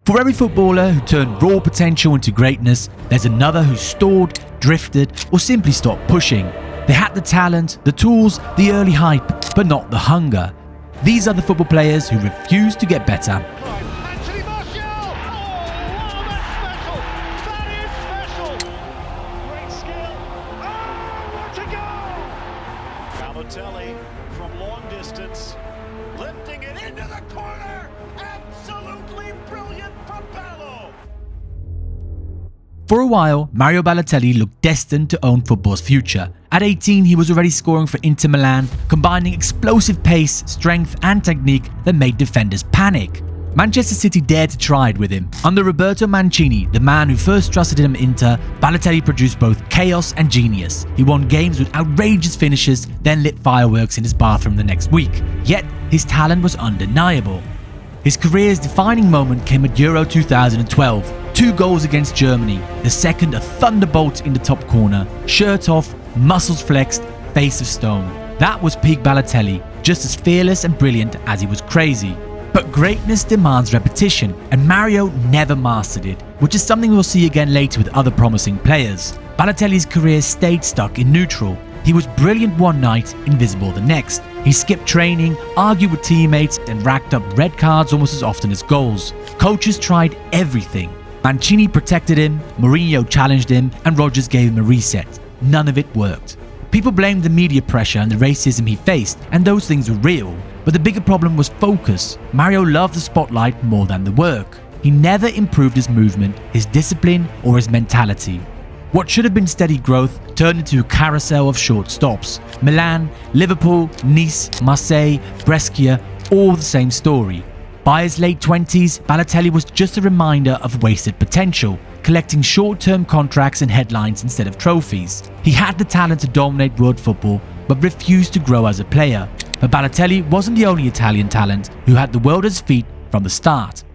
For every footballer who turned raw potential into greatness, there's another who stalled, drifted, or simply stopped pushing. They had the talent, the tools, the early hype, but not the hunger. These are the football players who refuse to get better. Balotelli from long distance, lifting it into the corner. Absolutely brilliant from Balo. For a while, Mario Balotelli looked destined to own football's future. At 18, he was already scoring for Inter Milan, combining explosive pace, strength and technique that made defenders panic. Manchester City dared to try it with him. Under Roberto Mancini, the man who first trusted him at Inter, Balotelli produced both chaos and genius. He won games with outrageous finishes, then lit fireworks in his bathroom the next week. Yet, his talent was undeniable. His career's defining moment came at Euro 2012. 2 goals against Germany, the second a thunderbolt in the top corner, shirt off, muscles flexed, face of stone. That was peak Balotelli, just as fearless and brilliant as he was crazy. But greatness demands repetition, and Mario never mastered it, which is something we'll see again later with other promising players. Balotelli's career stayed stuck in neutral. He was brilliant one night, invisible the next. He skipped training, argued with teammates, and racked up red cards almost as often as goals. Coaches tried everything. Mancini protected him, Mourinho challenged him, and Rodgers gave him a reset. None of it worked. People blamed the media pressure and the racism he faced, and those things were real. But the bigger problem was focus. Mario loved the spotlight more than the work. He never improved his movement, his discipline, or his mentality. What should have been steady growth turned into a carousel of short stops. Milan, Liverpool, Nice, Marseille, Brescia, all the same story. By his late 20s, Balotelli was just a reminder of wasted potential, collecting short-term contracts and headlines instead of trophies. He had the talent to dominate world football, but refused to grow as a player. But Balotelli wasn't the only Italian talent who had the world at his feet from the start.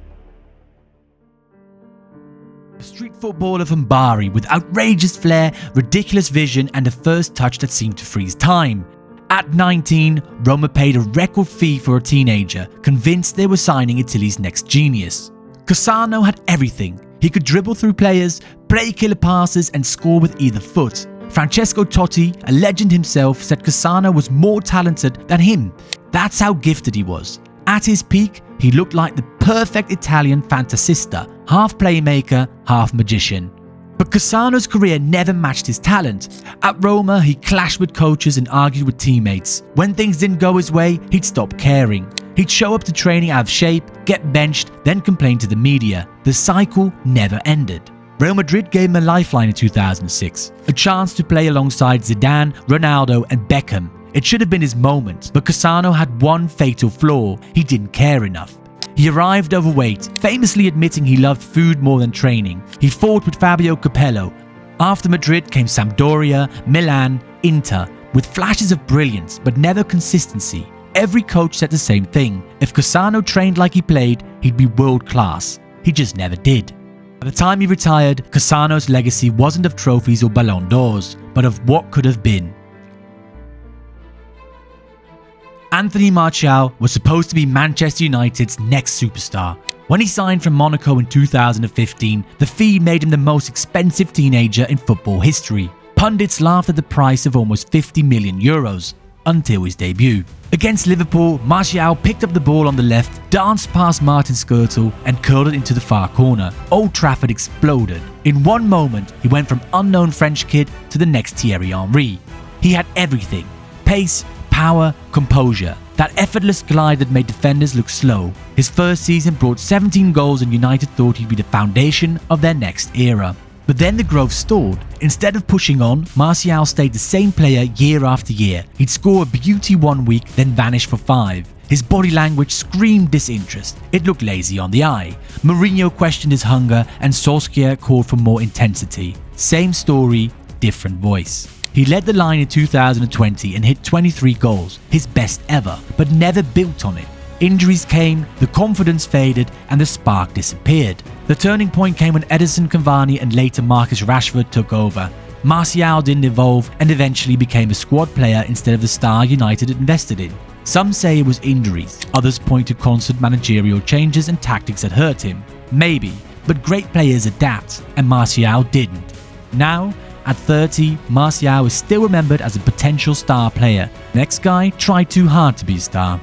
A street footballer from Bari with outrageous flair, ridiculous vision and a first touch that seemed to freeze time. At 19, Roma paid a record fee for a teenager, convinced they were signing Italy's next genius. Cassano had everything. He could dribble through players, play killer passes and score with either foot. Francesco Totti, a legend himself, said Cassano was more talented than him. That's how gifted he was. At his peak, he looked like the perfect Italian fantasista, half playmaker, half magician. But Cassano's career never matched his talent. At Roma, he clashed with coaches and argued with teammates. When things didn't go his way, he'd stop caring. He'd show up to training out of shape, get benched, then complain to the media. The cycle never ended. Real Madrid gave him a lifeline in 2006, a chance to play alongside Zidane, Ronaldo and Beckham. It should have been his moment, but Cassano had one fatal flaw: he didn't care enough. He arrived overweight, famously admitting he loved food more than training. He fought with Fabio Capello. After Madrid came Sampdoria, Milan, Inter, with flashes of brilliance but never consistency. Every coach said the same thing: if Cassano trained like he played, he'd be world class. He just never did. By the time he retired, Cassano's legacy wasn't of trophies or Ballon d'Ors, but of what could have been. Anthony Martial was supposed to be Manchester United's next superstar. When he signed from Monaco in 2015, the fee made him the most expensive teenager in football history. Pundits laughed at the price of almost €50 million, until his debut. Against Liverpool, Martial picked up the ball on the left, danced past Martin Skrtel and curled it into the far corner. Old Trafford exploded. In one moment, he went from unknown French kid to the next Thierry Henry. He had everything: pace, power, composure. That effortless glide that made defenders look slow. His first season brought 17 goals and United thought he'd be the foundation of their next era. But then the growth stalled. Instead of pushing on, Martial stayed the same player year after year. He'd score a beauty one week, then vanish for 5. His body language screamed disinterest. It looked lazy on the eye. Mourinho questioned his hunger and Solskjaer called for more intensity. Same story, different voice. He led the line in 2020 and hit 23 goals, his best ever, but never built on it. Injuries came, the confidence faded, and the spark disappeared. The turning point came when Edinson Cavani and later Marcus Rashford took over. Martial didn't evolve and eventually became a squad player instead of the star United had invested in. Some say it was injuries, others point to constant managerial changes and tactics that hurt him. Maybe, but great players adapt, and Martial didn't. Now, at 30, Martial is still remembered as a potential star player. Next guy tried too hard to be a star.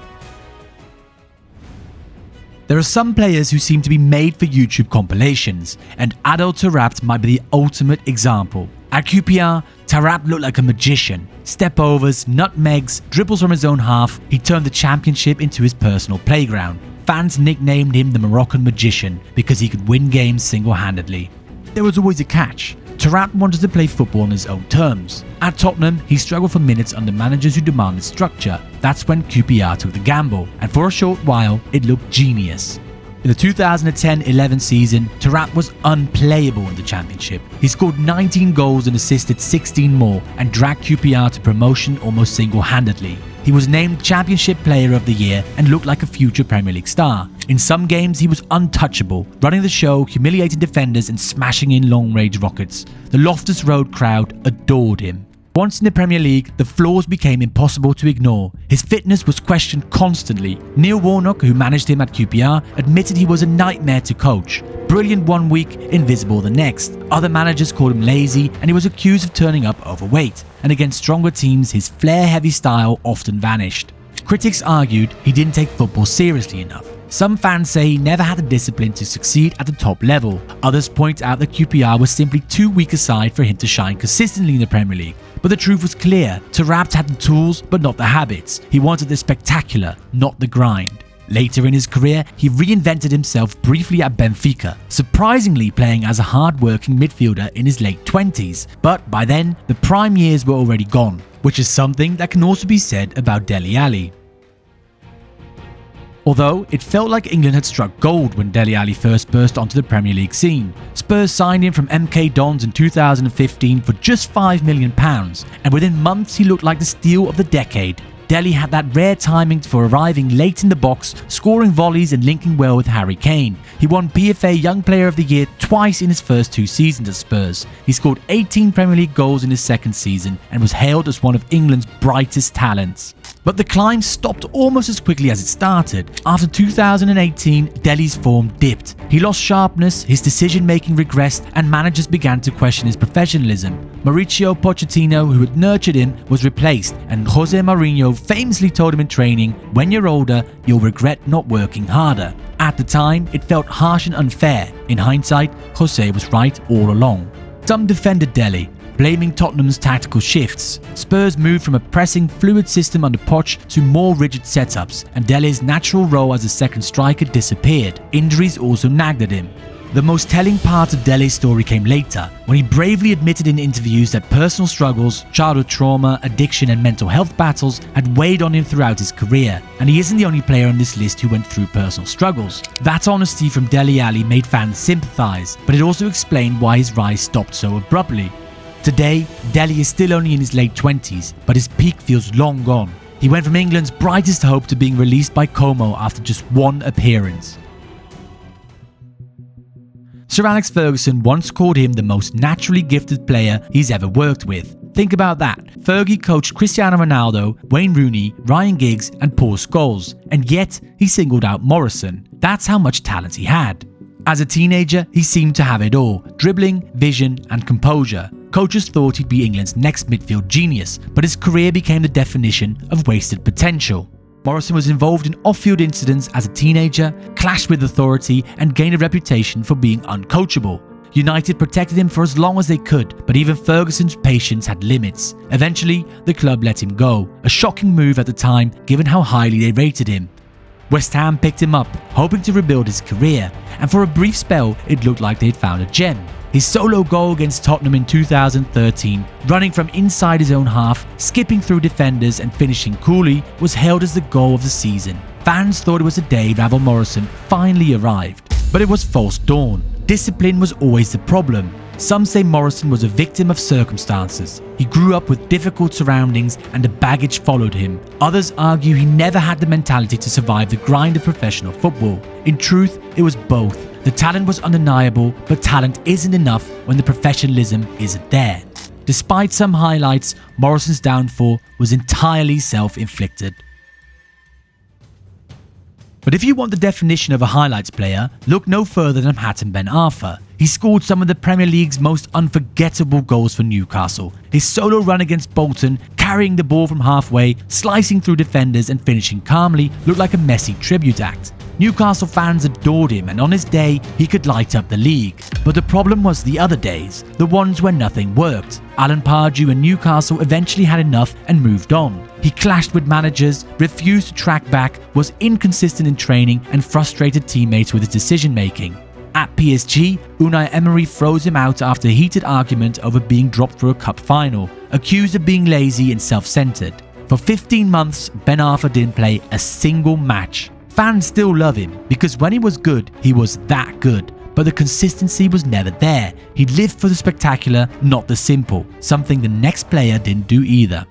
There are some players who seem to be made for YouTube compilations, and Adel Taarabt might be the ultimate example. At QPR, Taarabt looked like a magician. Step-overs, nutmegs, dribbles from his own half, he turned the championship into his personal playground. Fans nicknamed him the Moroccan magician because he could win games single-handedly. There was always a catch. Taarabt wanted to play football on his own terms. At Tottenham, he struggled for minutes under managers who demanded structure. That's when QPR took the gamble, and for a short while, it looked genius. In the 2010-11 season, Taarabt was unplayable in the championship. He scored 19 goals and assisted 16 more, and dragged QPR to promotion almost single-handedly. He was named Championship Player of the Year and looked like a future Premier League star. In some games, he was untouchable, running the show, humiliating defenders and smashing in long-range rockets. The Loftus Road crowd adored him. Once in the Premier League, the flaws became impossible to ignore. His fitness was questioned constantly. Neil Warnock, who managed him at QPR, admitted he was a nightmare to coach. Brilliant one week, invisible the next. Other managers called him lazy, and he was accused of turning up overweight. And against stronger teams, his flair-heavy style often vanished. Critics argued he didn't take football seriously enough. Some fans say he never had the discipline to succeed at the top level. Others point out that QPR was simply too weak a side for him to shine consistently in the Premier League. But the truth was clear. Taarabt had the tools, but not the habits. He wanted the spectacular, not the grind. Later in his career, he reinvented himself briefly at Benfica, surprisingly playing as a hard-working midfielder in his late 20s. But by then, the prime years were already gone, which is something that can also be said about Dele Alli. Although it felt like England had struck gold when Dele Alli first burst onto the Premier League scene. Spurs signed him from MK Dons in 2015 for just £5 million, and within months he looked like the steal of the decade. Dele had that rare timing for arriving late in the box, scoring volleys and linking well with Harry Kane. He won PFA Young Player of the Year twice in his first 2 seasons at Spurs. He scored 18 Premier League goals in his second season and was hailed as one of England's brightest talents. But the climb stopped almost as quickly as it started. After 2018, Dele's form dipped. He lost sharpness, his decision-making regressed, and managers began to question his professionalism. Mauricio Pochettino, who had nurtured him, was replaced, and Jose Mourinho famously told him in training, "When you're older, you'll regret not working harder." At the time, it felt harsh and unfair. In hindsight, Jose was right all along. Some defended Dele, blaming Tottenham's tactical shifts. Spurs moved from a pressing, fluid system under Poch to more rigid setups, and Dele's natural role as a second striker disappeared. Injuries also nagged at him. The most telling part of Dele's story came later, when he bravely admitted in interviews that personal struggles, childhood trauma, addiction and mental health battles had weighed on him throughout his career, and he isn't the only player on this list who went through personal struggles. That honesty from Dele Alli made fans sympathise, but it also explained why his rise stopped so abruptly. Today, Dele is still only in his late 20s, but his peak feels long gone. He went from England's brightest hope to being released by Como after just one appearance. Sir Alex Ferguson once called him the most naturally gifted player he's ever worked with. Think about that. Fergie coached Cristiano Ronaldo, Wayne Rooney, Ryan Giggs and Paul Scholes, and yet he singled out Morrison. That's how much talent he had. As a teenager, he seemed to have it all: dribbling, vision and composure. Coaches thought he'd be England's next midfield genius, but his career became the definition of wasted potential. Morrison was involved in off-field incidents as a teenager, clashed with authority and gained a reputation for being uncoachable. United protected him for as long as they could, but even Ferguson's patience had limits. Eventually, the club let him go, a shocking move at the time given how highly they rated him. West Ham picked him up, hoping to rebuild his career, and for a brief spell it looked like they'd found a gem. His solo goal against Tottenham in 2013, running from inside his own half, skipping through defenders and finishing coolly, was hailed as the goal of the season. Fans thought it was the day Ravel Morrison finally arrived. But it was false dawn. Discipline was always the problem. Some say Morrison was a victim of circumstances. He grew up with difficult surroundings and the baggage followed him. Others argue he never had the mentality to survive the grind of professional football. In truth, it was both. The talent was undeniable, but talent isn't enough when the professionalism isn't there. Despite some highlights, Morrison's downfall was entirely self-inflicted. But if you want the definition of a highlights player, look no further than Hatton Ben Arfa. He scored some of the Premier League's most unforgettable goals for Newcastle. His solo run against Bolton, carrying the ball from halfway, slicing through defenders and finishing calmly, looked like a Messi tribute act. Newcastle fans adored him, and on his day, he could light up the league. But the problem was the other days, the ones where nothing worked. Alan Pardew and Newcastle eventually had enough and moved on. He clashed with managers, refused to track back, was inconsistent in training, and frustrated teammates with his decision-making. At PSG, Unai Emery froze him out after a heated argument over being dropped for a cup final, accused of being lazy and self-centered. For 15 months, Ben Arfa didn't play a single match. Fans still love him because when he was good, he was that good. But the consistency was never there. He lived for the spectacular, not the simple, something the next player didn't do either.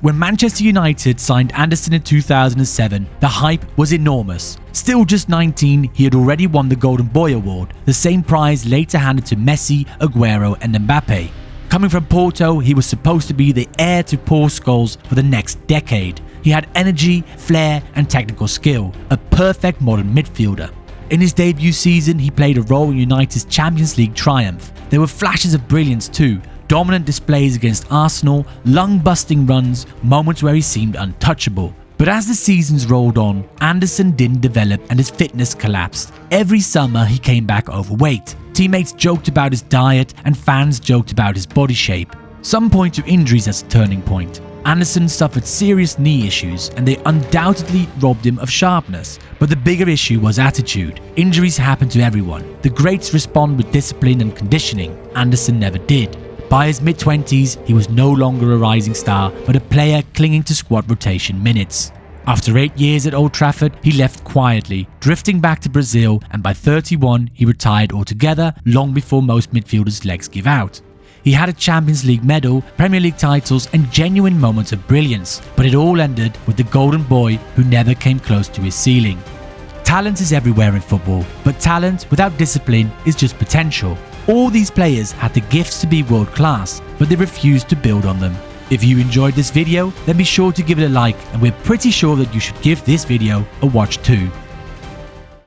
When Manchester United signed Anderson in 2007, the hype was enormous. Still just 19, he had already won the Golden Boy Award, the same prize later handed to Messi, Aguero and Mbappe. Coming from Porto, he was supposed to be the heir to Paul Scholes for the next decade. He had energy, flair and technical skill, a perfect modern midfielder. In his debut season, he played a role in United's Champions League triumph. There were flashes of brilliance too, dominant displays against Arsenal, lung-busting runs, moments where he seemed untouchable. But as the seasons rolled on, Anderson didn't develop and his fitness collapsed. Every summer he came back overweight. Teammates joked about his diet and fans joked about his body shape. Some point to injuries as a turning point. Anderson suffered serious knee issues and they undoubtedly robbed him of sharpness. But the bigger issue was attitude. Injuries happen to everyone. The greats respond with discipline and conditioning. Anderson never did. By his mid-20s, he was no longer a rising star, but a player clinging to squad rotation minutes. After 8 years at Old Trafford, he left quietly, drifting back to Brazil, and by 31, he retired altogether, long before most midfielders' legs give out. He had a Champions League medal, Premier League titles, and genuine moments of brilliance, but it all ended with the golden boy who never came close to his ceiling. Talent is everywhere in football, but talent without discipline is just potential. All these players had the gifts to be world class, but they refused to build on them. If you enjoyed this video, then be sure to give it a like, and we're pretty sure that you should give this video a watch too.